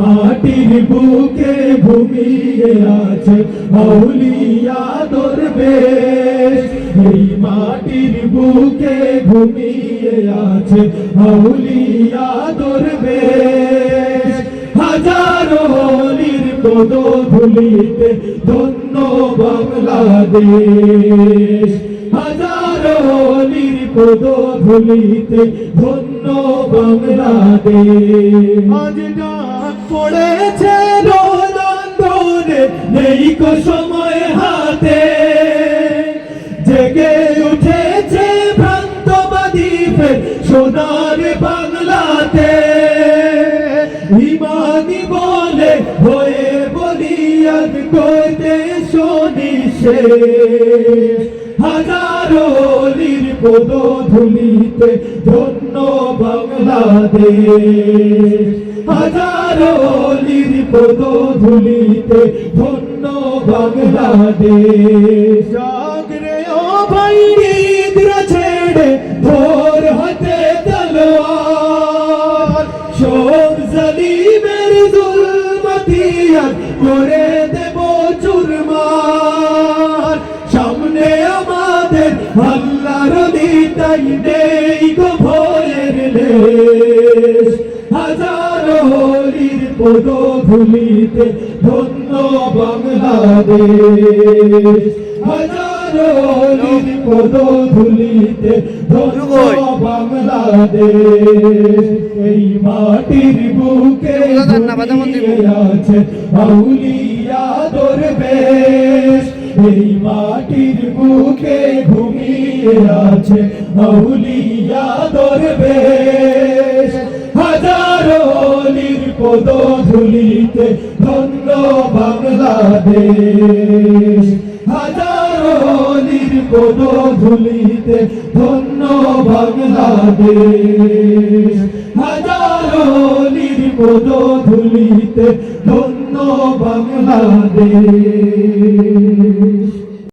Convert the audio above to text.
মাটির বুকে ঘুমিয়ে আছে আউলিয়া দরবেশ, এই মাটির বুকে ঘুমিয়ে আছে আউলিয়া দরবেশ। হাজারো অলির পদধূলিতে ধন্য বাংলাদেশ, হাজারো অলির পদধূলিতে ধন্য বাংলাদেশ। আজ ডাক পড়েছে রণাঙ্গনে, নেই কো সময় হাতে, জেগে উঠেছে ভ্রান্তবাদী ফের সোনার বাংলাতে। ইমানি বলে হয়ে বলিয়ান করতে শুনি শেষ, হাজারো অলির পদধূলিতে ধন্য বাংলাদেশ, হাজারো অলির পদধূলিতে ধন্য বাংলাদেশ। জাগরে ও ভাই নিদ্রা ছেড়ে ভোর হাতে তলোয়ার, সব জালিমের জুলমাতিয়ার করে দেব চুরমার। সামনে আমাদের আল্লাহর দিদাই, নেই গো ভয়ের লেশ, হাজারো অলির পদধূলিতে ধন্য বাংলাদেশ, হাজারো অলির পদধূলিতে ধন্য বাংলাদেশ। এই মাটির বুকে ঘুমিয়ে আছে আউলিয়া দরবেশ, এই মাটির বুকে ঘুমিয়ে আছে আউলিয়া দরবেশ। হাজারো অলির পদধূলিতে ধন্য বাংলাদেশ, হাজারো অলির পদধূলিতে ধন্য বাংলাদেশ, হাজারো অলির পদধূলিতে ধন্য বাংলাদেশ।